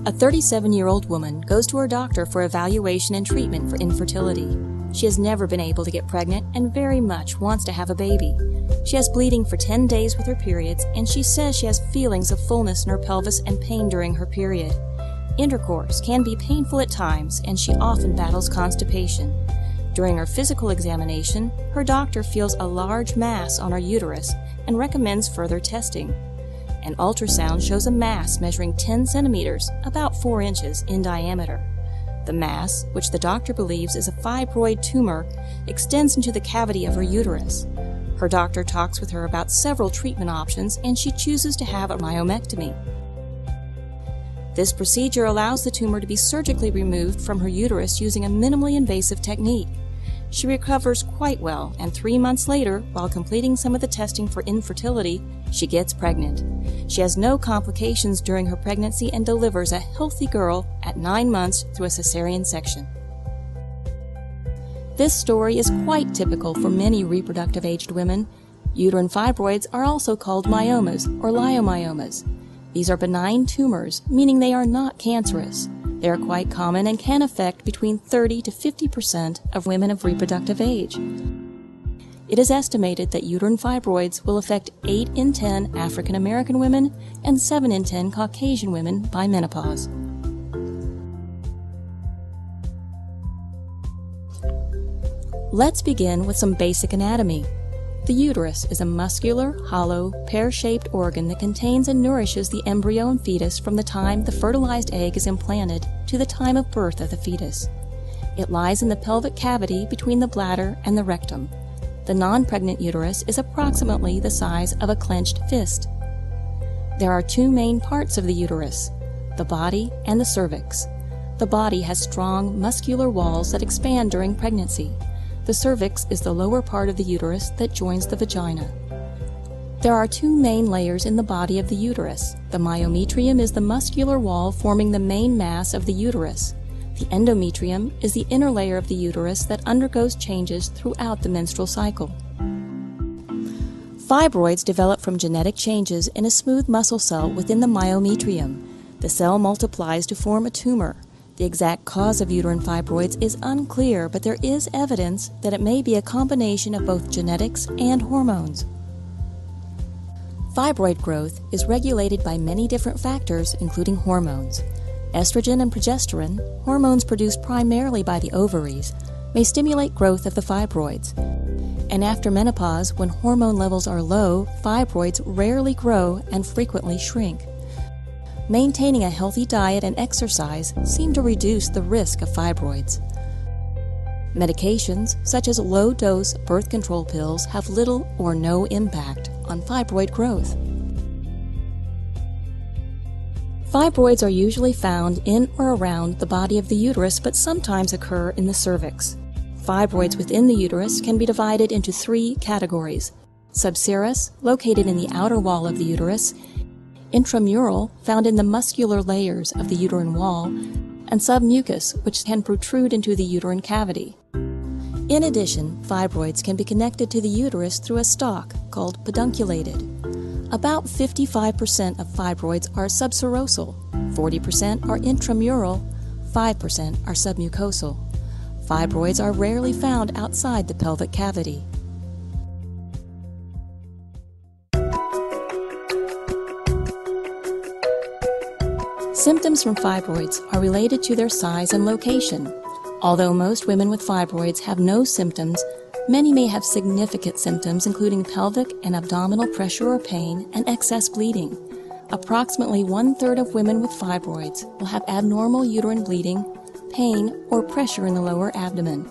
A 37-year-old woman goes to her doctor for evaluation and treatment for infertility. She has never been able to get pregnant and very much wants to have a baby. She has bleeding for 10 days with her periods, and she says she has feelings of fullness in her pelvis and pain during her period. Intercourse can be painful at times, and she often battles constipation. During her physical examination, her doctor feels a large mass on her uterus and recommends further testing. An ultrasound shows a mass measuring 10 centimeters, about 4 inches, in diameter. The mass, which the doctor believes is a fibroid tumor, extends into the cavity of her uterus. Her doctor talks with her about several treatment options, and she chooses to have a myomectomy. This procedure allows the tumor to be surgically removed from her uterus using a minimally invasive technique. She recovers quite well, and 3 months later, while completing some of the testing for infertility, she gets pregnant. She has no complications during her pregnancy and delivers a healthy girl at 9 months through a cesarean section. This story is quite typical for many reproductive-aged women. Uterine fibroids are also called myomas or leiomyomas. These are benign tumors, meaning they are not cancerous. They are quite common and can affect between 30 to 50% of women of reproductive age. It is estimated that uterine fibroids will affect 8 in 10 African American women and 7 in 10 Caucasian women by menopause. Let's begin with some basic anatomy. The uterus is a muscular, hollow, pear-shaped organ that contains and nourishes the embryo and fetus from the time the fertilized egg is implanted to the time of birth of the fetus. It lies in the pelvic cavity between the bladder and the rectum. The non-pregnant uterus is approximately the size of a clenched fist. There are 2 main parts of the uterus, the body and the cervix. The body has strong muscular walls that expand during pregnancy. The cervix is the lower part of the uterus that joins the vagina. There are 2 main layers in the body of the uterus. The myometrium is the muscular wall forming the main mass of the uterus. The endometrium is the inner layer of the uterus that undergoes changes throughout the menstrual cycle. Fibroids develop from genetic changes in a smooth muscle cell within the myometrium. The cell multiplies to form a tumor. The exact cause of uterine fibroids is unclear, but there is evidence that it may be a combination of both genetics and hormones. Fibroid growth is regulated by many different factors, including hormones. Estrogen and progesterone, hormones produced primarily by the ovaries, may stimulate growth of the fibroids. And after menopause, when hormone levels are low, fibroids rarely grow and frequently shrink. Maintaining a healthy diet and exercise seem to reduce the risk of fibroids. Medications, such as low-dose birth control pills, have little or no impact on fibroid growth. Fibroids are usually found in or around the body of the uterus, but sometimes occur in the cervix. Fibroids within the uterus can be divided into 3 categories: subserous, located in the outer wall of the uterus; intramural, found in the muscular layers of the uterine wall; and submucous, which can protrude into the uterine cavity. In addition, fibroids can be connected to the uterus through a stalk called pedunculated. About 55% of fibroids are subserosal, 40% are intramural, 5% are submucosal. Fibroids are rarely found outside the pelvic cavity. Symptoms from fibroids are related to their size and location. Although most women with fibroids have no symptoms, many may have significant symptoms including pelvic and abdominal pressure or pain and excess bleeding. Approximately 1/3 of women with fibroids will have abnormal uterine bleeding, pain, or pressure in the lower abdomen.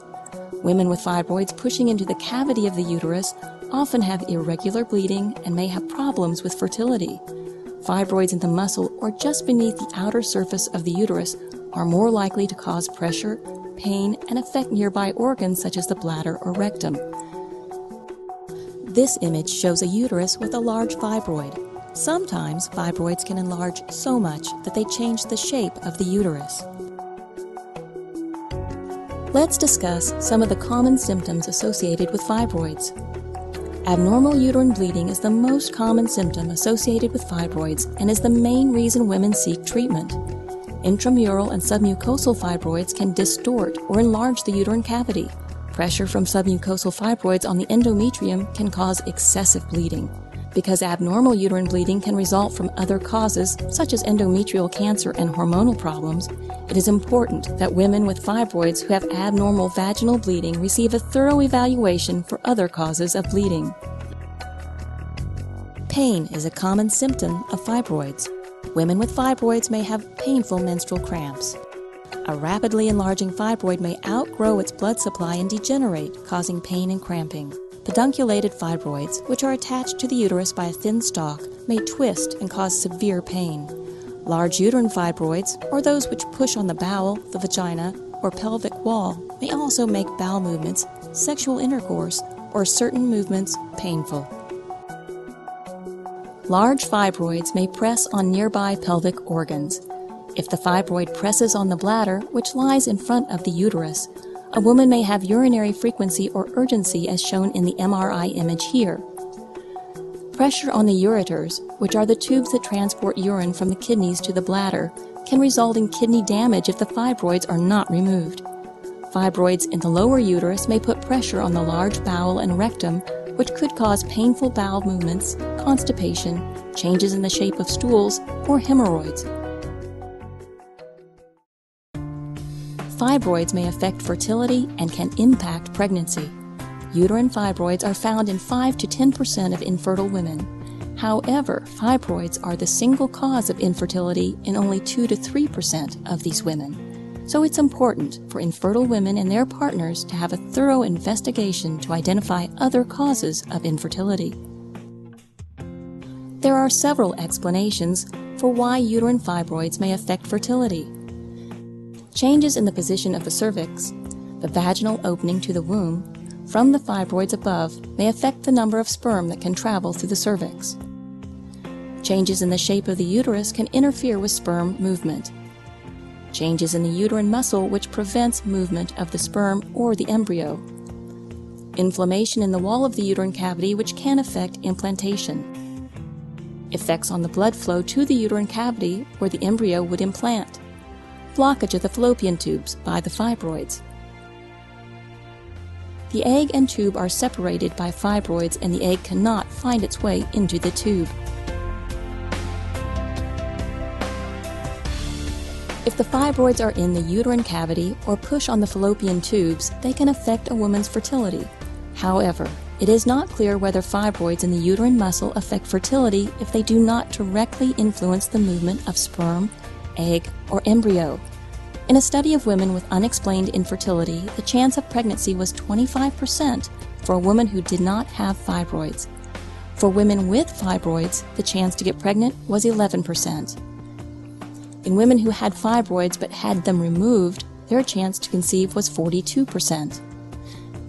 Women with fibroids pushing into the cavity of the uterus often have irregular bleeding and may have problems with fertility. Fibroids in the muscle or just beneath the outer surface of the uterus are more likely to cause pressure, pain, and affect nearby organs such as the bladder or rectum. This image shows a uterus with a large fibroid. Sometimes fibroids can enlarge so much that they change the shape of the uterus. Let's discuss some of the common symptoms associated with fibroids. Abnormal uterine bleeding is the most common symptom associated with fibroids and is the main reason women seek treatment. Intramural and submucosal fibroids can distort or enlarge the uterine cavity. Pressure from submucosal fibroids on the endometrium can cause excessive bleeding. Because abnormal uterine bleeding can result from other causes, such as endometrial cancer and hormonal problems, it is important that women with fibroids who have abnormal vaginal bleeding receive a thorough evaluation for other causes of bleeding. Pain is a common symptom of fibroids. Women with fibroids may have painful menstrual cramps. A rapidly enlarging fibroid may outgrow its blood supply and degenerate, causing pain and cramping. Pedunculated fibroids, which are attached to the uterus by a thin stalk, may twist and cause severe pain. Large uterine fibroids, or those which push on the bowel, the vagina, or pelvic wall, may also make bowel movements, sexual intercourse, or certain movements painful. Large fibroids may press on nearby pelvic organs. If the fibroid presses on the bladder, which lies in front of the uterus, a woman may have urinary frequency or urgency as shown in the MRI image here. Pressure on the ureters, which are the tubes that transport urine from the kidneys to the bladder, can result in kidney damage if the fibroids are not removed. Fibroids in the lower uterus may put pressure on the large bowel and rectum, which could cause painful bowel movements, constipation, changes in the shape of stools, or hemorrhoids. Fibroids may affect fertility and can impact pregnancy. Uterine fibroids are found in 5 to 10% of infertile women. However, fibroids are the single cause of infertility in only 2 to 3% of these women. So it's important for infertile women and their partners to have a thorough investigation to identify other causes of infertility. There are several explanations for why uterine fibroids may affect fertility. Changes in the position of the cervix, the vaginal opening to the womb, from the fibroids above may affect the number of sperm that can travel through the cervix. Changes in the shape of the uterus can interfere with sperm movement. Changes in the uterine muscle which prevents movement of the sperm or the embryo. Inflammation in the wall of the uterine cavity which can affect implantation. Effects on the blood flow to the uterine cavity where the embryo would implant. Blockage of the fallopian tubes by the fibroids. The egg and tube are separated by fibroids and the egg cannot find its way into the tube. If the fibroids are in the uterine cavity or push on the fallopian tubes, they can affect a woman's fertility. However, it is not clear whether fibroids in the uterine muscle affect fertility if they do not directly influence the movement of sperm, egg, or embryo. In a study of women with unexplained infertility, the chance of pregnancy was 25% for a woman who did not have fibroids. For women with fibroids, the chance to get pregnant was 11%. In women who had fibroids but had them removed, their chance to conceive was 42%.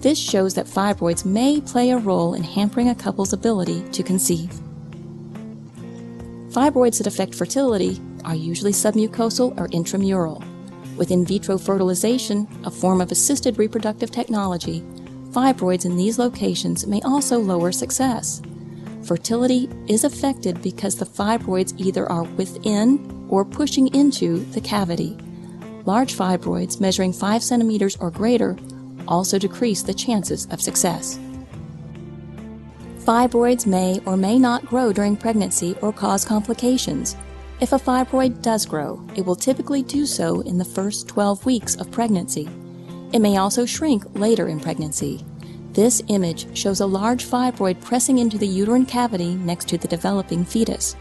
This shows that fibroids may play a role in hampering a couple's ability to conceive. Fibroids that affect fertility are usually submucosal or intramural. With in vitro fertilization, a form of assisted reproductive technology, fibroids in these locations may also lower success. Fertility is affected because the fibroids either are within or pushing into the cavity. Large fibroids measuring 5 centimeters or greater also decrease the chances of success. Fibroids may or may not grow during pregnancy or cause complications. If a fibroid does grow, it will typically do so in the first 12 weeks of pregnancy. It may also shrink later in pregnancy. This image shows a large fibroid pressing into the uterine cavity next to the developing fetus.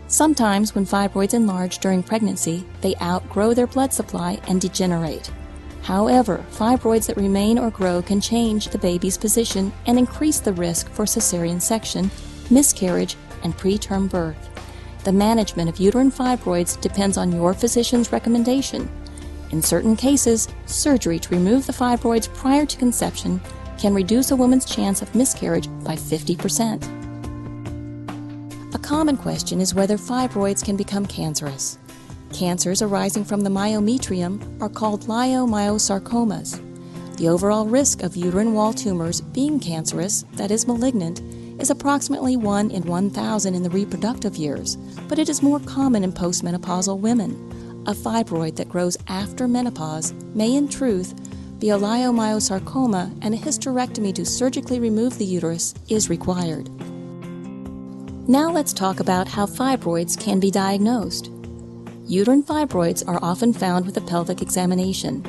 Sometimes when fibroids enlarge during pregnancy, they outgrow their blood supply and degenerate. However, fibroids that remain or grow can change the baby's position and increase the risk for cesarean section, miscarriage, and preterm birth. The management of uterine fibroids depends on your physician's recommendation. In certain cases, surgery to remove the fibroids prior to conception can reduce a woman's chance of miscarriage by 50%. A common question is whether fibroids can become cancerous. Cancers arising from the myometrium are called leiomyosarcomas. The overall risk of uterine wall tumors being cancerous, that is malignant, is approximately 1 in 1,000 in the reproductive years, but it is more common in postmenopausal women. a fibroid that grows after menopause may in truth be a leiomyosarcoma, and a hysterectomy to surgically remove the uterus is required. Now let's talk about how fibroids can be diagnosed. Uterine fibroids are often found with a pelvic examination.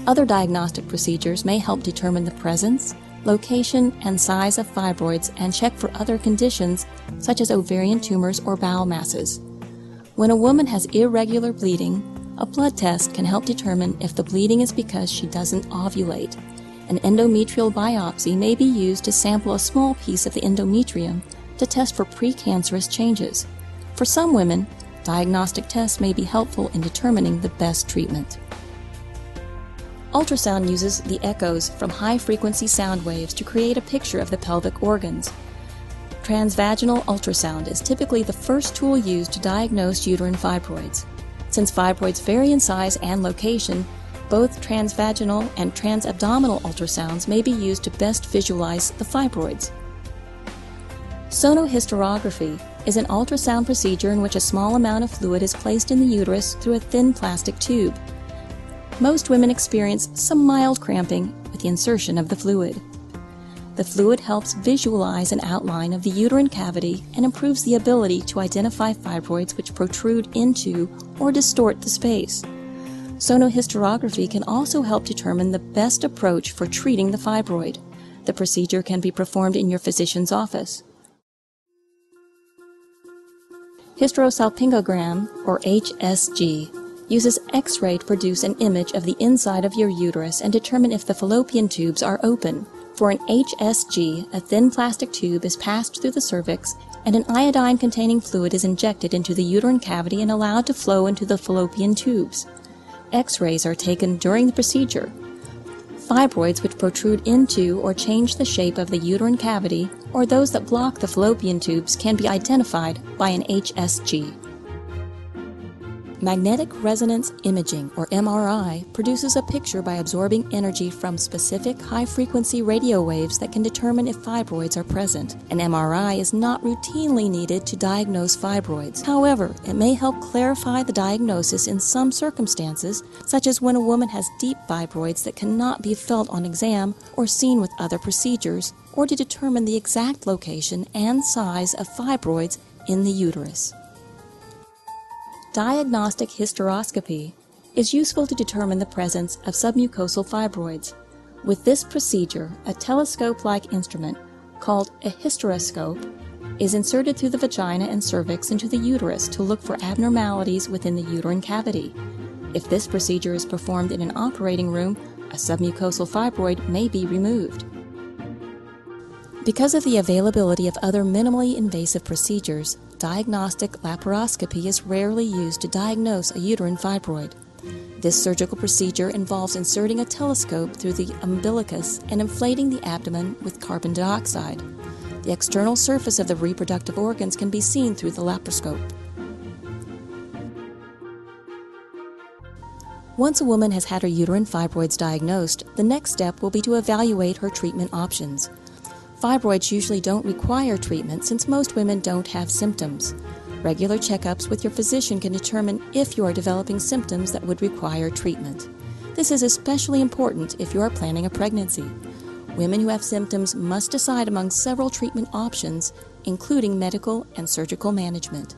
Other diagnostic procedures may help determine the presence, location, and size of fibroids and check for other conditions such as ovarian tumors or bowel masses. When a woman has irregular bleeding, a blood test can help determine if the bleeding is because she doesn't ovulate. An endometrial biopsy may be used to sample a small piece of the endometrium to test for precancerous changes. For some women, diagnostic tests may be helpful in determining the best treatment. Ultrasound uses the echoes from high-frequency sound waves to create a picture of the pelvic organs. Transvaginal ultrasound is typically the first tool used to diagnose uterine fibroids. Since fibroids vary in size and location, both transvaginal and transabdominal ultrasounds may be used to best visualize the fibroids. Sonohysterography is an ultrasound procedure in which a small amount of fluid is placed in the uterus through a thin plastic tube. Most women experience some mild cramping with the insertion of the fluid. The fluid helps visualize an outline of the uterine cavity and improves the ability to identify fibroids which protrude into or distort the space. Sonohysterography can also help determine the best approach for treating the fibroid. The procedure can be performed in your physician's office. Hysterosalpingogram, or HSG, uses X-ray to produce an image of the inside of your uterus and determine if the fallopian tubes are open. For an HSG, a thin plastic tube is passed through the cervix and an iodine-containing fluid is injected into the uterine cavity and allowed to flow into the fallopian tubes. X-rays are taken during the procedure. Fibroids which protrude into or change the shape of the uterine cavity or those that block the fallopian tubes can be identified by an HSG. Magnetic resonance imaging, or MRI, produces a picture by absorbing energy from specific high-frequency radio waves that can determine if fibroids are present. An MRI is not routinely needed to diagnose fibroids. However, it may help clarify the diagnosis in some circumstances, such as when a woman has deep fibroids that cannot be felt on exam or seen with other procedures, or to determine the exact location and size of fibroids in the uterus. Diagnostic hysteroscopy is useful to determine the presence of submucosal fibroids. With this procedure, a telescope-like instrument called a hysteroscope is inserted through the vagina and cervix into the uterus to look for abnormalities within the uterine cavity. If this procedure is performed in an operating room, a submucosal fibroid may be removed. Because of the availability of other minimally invasive procedures, diagnostic laparoscopy is rarely used to diagnose a uterine fibroid. This surgical procedure involves inserting a telescope through the umbilicus and inflating the abdomen with carbon dioxide. The external surface of the reproductive organs can be seen through the laparoscope. Once a woman has had her uterine fibroids diagnosed, the next step will be to evaluate her treatment options. Fibroids usually don't require treatment since most women don't have symptoms. Regular checkups with your physician can determine if you are developing symptoms that would require treatment. This is especially important if you are planning a pregnancy. Women who have symptoms must decide among several treatment options, including medical and surgical management.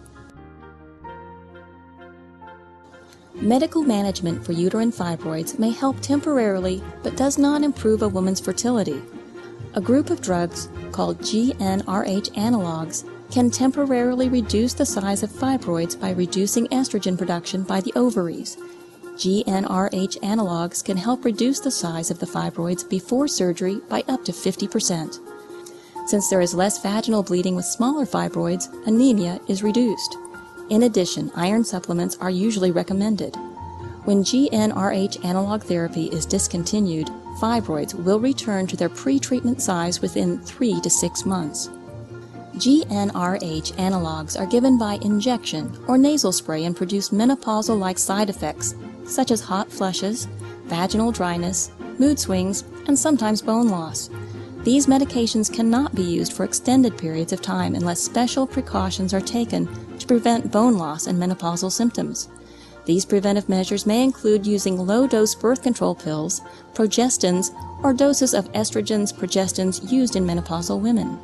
Medical management for uterine fibroids may help temporarily but does not improve a woman's fertility. A group of drugs called GnRH analogs can temporarily reduce the size of fibroids by reducing estrogen production by the ovaries. GnRH analogs can help reduce the size of the fibroids before surgery by up to 50%. Since there is less vaginal bleeding with smaller fibroids, anemia is reduced. In addition, iron supplements are usually recommended. When GnRH analog therapy is discontinued, fibroids will return to their pre-treatment size within 3 to 6 months. GnRH analogs are given by injection or nasal spray and produce menopausal-like side effects such as hot flushes, vaginal dryness, mood swings, and sometimes bone loss. These medications cannot be used for extended periods of time unless special precautions are taken to prevent bone loss and menopausal symptoms. These preventive measures may include using low-dose birth control pills, progestins, or doses of estrogens, progestins used in menopausal women.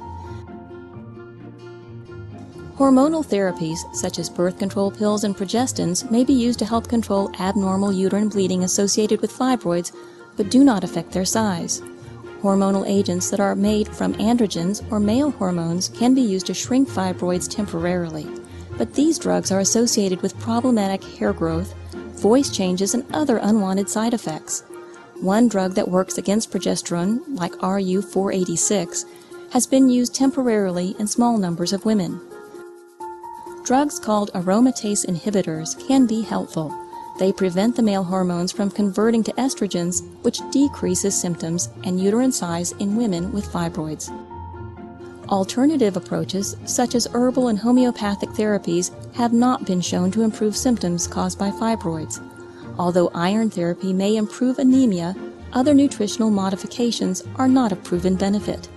Hormonal therapies, such as birth control pills and progestins, may be used to help control abnormal uterine bleeding associated with fibroids, but do not affect their size. Hormonal agents that are made from androgens or male hormones can be used to shrink fibroids temporarily, but these drugs are associated with problematic hair growth, voice changes, and other unwanted side effects. One drug that works against progesterone, like RU-486, has been used temporarily in small numbers of women. Drugs called aromatase inhibitors can be helpful. They prevent the male hormones from converting to estrogens, which decreases symptoms and uterine size in women with fibroids. Alternative approaches, such as herbal and homeopathic therapies, have not been shown to improve symptoms caused by fibroids. Although iron therapy may improve anemia, other nutritional modifications are not of proven benefit.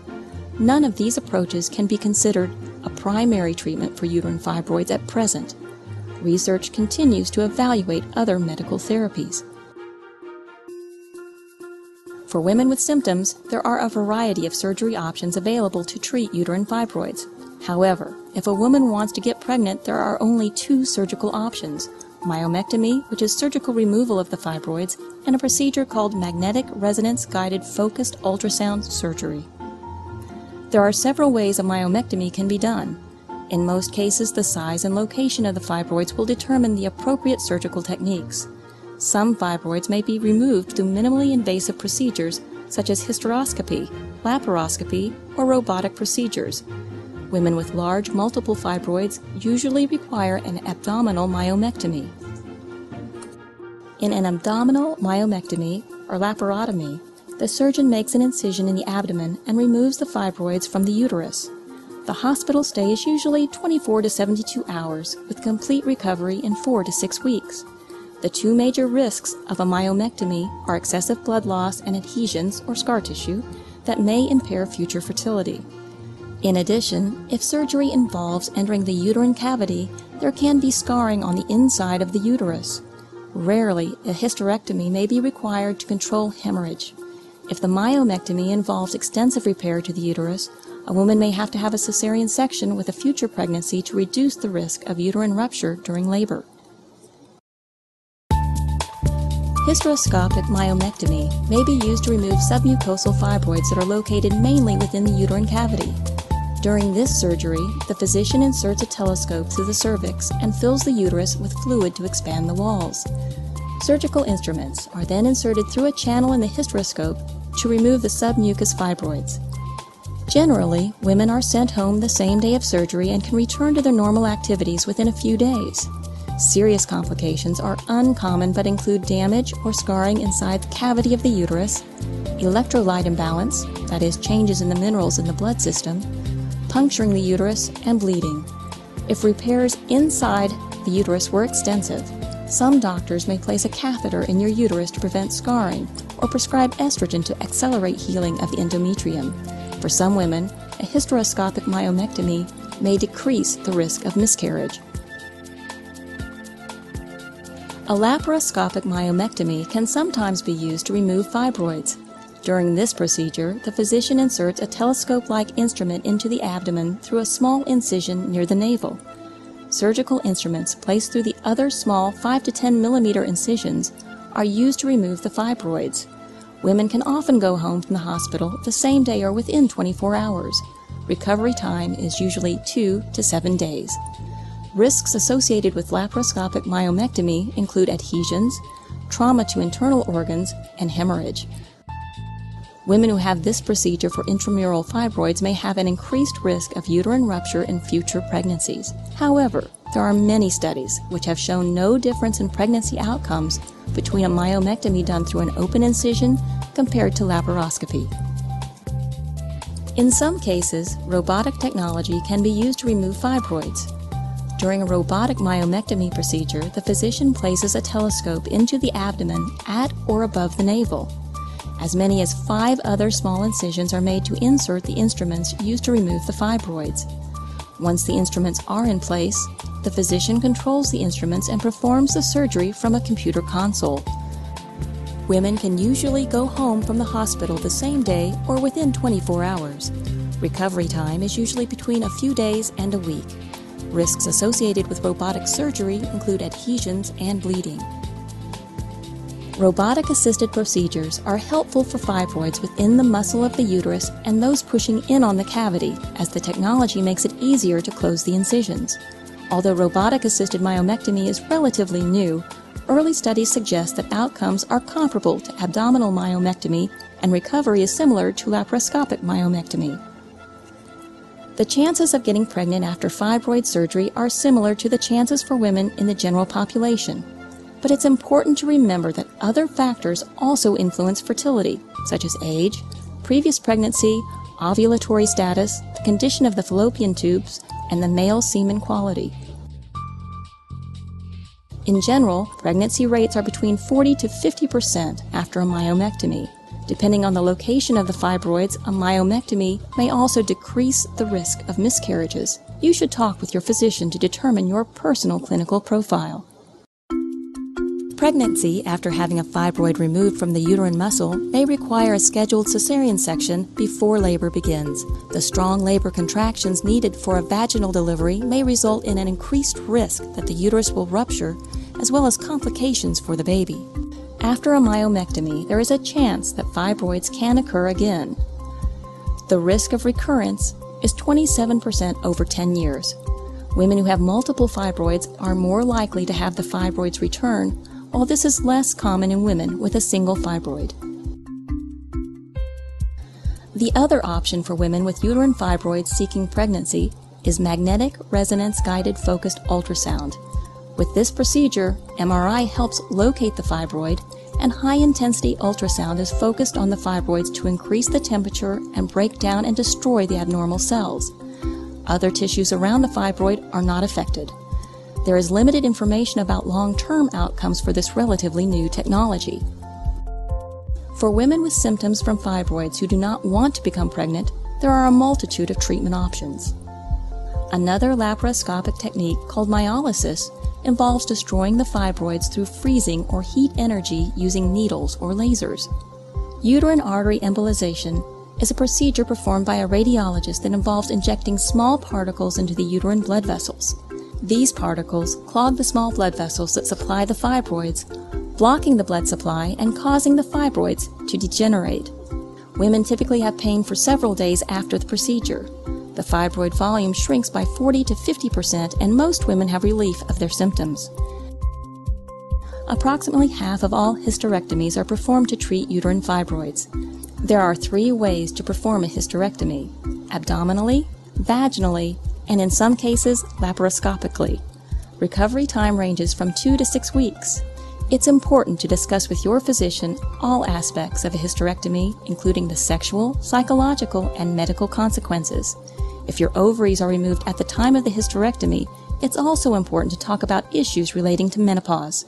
None of these approaches can be considered a primary treatment for uterine fibroids at present. Research continues to evaluate other medical therapies. For women with symptoms, there are a variety of surgery options available to treat uterine fibroids. However, if a woman wants to get pregnant, there are only two surgical options: myomectomy, which is surgical removal of the fibroids, and a procedure called magnetic resonance guided focused ultrasound surgery. There are several ways a myomectomy can be done. In most cases, the size and location of the fibroids will determine the appropriate surgical techniques. Some fibroids may be removed through minimally invasive procedures such as hysteroscopy, laparoscopy, or robotic procedures. Women with large multiple fibroids usually require an abdominal myomectomy. In an abdominal myomectomy, or laparotomy, the surgeon makes an incision in the abdomen and removes the fibroids from the uterus. The hospital stay is usually 24 to 72 hours, with complete recovery in 4 to 6 weeks. The two major risks of a myomectomy are excessive blood loss and adhesions or scar tissue that may impair future fertility. In addition, if surgery involves entering the uterine cavity, there can be scarring on the inside of the uterus. Rarely, a hysterectomy may be required to control hemorrhage. If the myomectomy involves extensive repair to the uterus, a woman may have to have a cesarean section with a future pregnancy to reduce the risk of uterine rupture during labor. Hysteroscopic myomectomy may be used to remove submucosal fibroids that are located mainly within the uterine cavity. During this surgery, the physician inserts a telescope through the cervix and fills the uterus with fluid to expand the walls. Surgical instruments are then inserted through a channel in the hysteroscope to remove the submucous fibroids. Generally, women are sent home the same day of surgery and can return to their normal activities within a few days. Serious complications are uncommon but include damage or scarring inside the cavity of the uterus, electrolyte imbalance, that is, changes in the minerals in the blood system, puncturing the uterus, and bleeding. If repairs inside the uterus were extensive, some doctors may place a catheter in your uterus to prevent scarring or prescribe estrogen to accelerate healing of the endometrium. For some women, a hysteroscopic myomectomy may decrease the risk of miscarriage. A laparoscopic myomectomy can sometimes be used to remove fibroids. During this procedure, the physician inserts a telescope-like instrument into the abdomen through a small incision near the navel. Surgical instruments placed through the other small 5 to 10 millimeter incisions are used to remove the fibroids. Women can often go home from the hospital the same day or within 24 hours. Recovery time is usually 2 to 7 days. Risks associated with laparoscopic myomectomy include adhesions, trauma to internal organs, and hemorrhage. Women who have this procedure for intramural fibroids may have an increased risk of uterine rupture in future pregnancies. However, there are many studies which have shown no difference in pregnancy outcomes between a myomectomy done through an open incision compared to laparoscopy. In some cases, robotic technology can be used to remove fibroids. During a robotic myomectomy procedure, the physician places a telescope into the abdomen at or above the navel. As many as 5 other small incisions are made to insert the instruments used to remove the fibroids. Once the instruments are in place, the physician controls the instruments and performs the surgery from a computer console. Women can usually go home from the hospital the same day or within 24 hours. Recovery time is usually between a few days and a week. Risks associated with robotic surgery include adhesions and bleeding. Robotic-assisted procedures are helpful for fibroids within the muscle of the uterus and those pushing in on the cavity, as the technology makes it easier to close the incisions. Although robotic-assisted myomectomy is relatively new, early studies suggest that outcomes are comparable to abdominal myomectomy and recovery is similar to laparoscopic myomectomy. The chances of getting pregnant after fibroid surgery are similar to the chances for women in the general population. But it's important to remember that other factors also influence fertility, such as age, previous pregnancy, ovulatory status, the condition of the fallopian tubes, and the male semen quality. In general, pregnancy rates are between 40 to 50% after a myomectomy. Depending on the location of the fibroids, a myomectomy may also decrease the risk of miscarriages. You should talk with your physician to determine your personal clinical profile. Pregnancy after having a fibroid removed from the uterine muscle may require a scheduled cesarean section before labor begins. The strong labor contractions needed for a vaginal delivery may result in an increased risk that the uterus will rupture, as well as complications for the baby. After a myomectomy, there is a chance that fibroids can occur again. The risk of recurrence is 27% over 10 years. Women who have multiple fibroids are more likely to have the fibroids return, while this is less common in women with a single fibroid. The other option for women with uterine fibroids seeking pregnancy is magnetic resonance guided focused ultrasound. With this procedure, MRI helps locate the fibroid, and high-intensity ultrasound is focused on the fibroids to increase the temperature and break down and destroy the abnormal cells. Other tissues around the fibroid are not affected. There is limited information about long-term outcomes for this relatively new technology. For women with symptoms from fibroids who do not want to become pregnant, there are a multitude of treatment options. Another laparoscopic technique called myolysis involves destroying the fibroids through freezing or heat energy using needles or lasers. Uterine artery embolization is a procedure performed by a radiologist that involves injecting small particles into the uterine blood vessels. These particles clog the small blood vessels that supply the fibroids, blocking the blood supply and causing the fibroids to degenerate. Women typically have pain for several days after the procedure. The fibroid volume shrinks by 40 to 50%, and most women have relief of their symptoms. Approximately half of all hysterectomies are performed to treat uterine fibroids. There are 3 ways to perform a hysterectomy: abdominally, vaginally, and in some cases, laparoscopically. Recovery time ranges from 2 to 6 weeks. It's important to discuss with your physician all aspects of a hysterectomy, including the sexual, psychological, and medical consequences. If your ovaries are removed at the time of the hysterectomy, it's also important to talk about issues relating to menopause.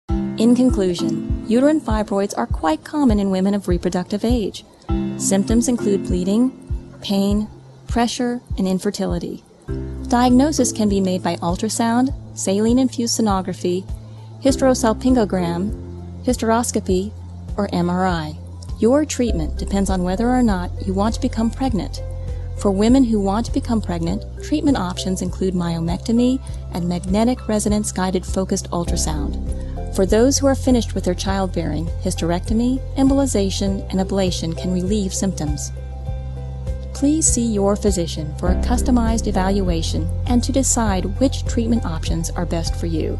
In conclusion, uterine fibroids are quite common in women of reproductive age. Symptoms include bleeding, pain, pressure, and infertility. Diagnosis can be made by ultrasound, saline-infused sonography, Hysterosalpingogram, hysteroscopy, or MRI. Your treatment depends on whether or not you want to become pregnant. For women who want to become pregnant, treatment options include myomectomy and magnetic resonance guided focused ultrasound. For those who are finished with their childbearing, hysterectomy, embolization, and ablation can relieve symptoms. Please see your physician for a customized evaluation and to decide which treatment options are best for you.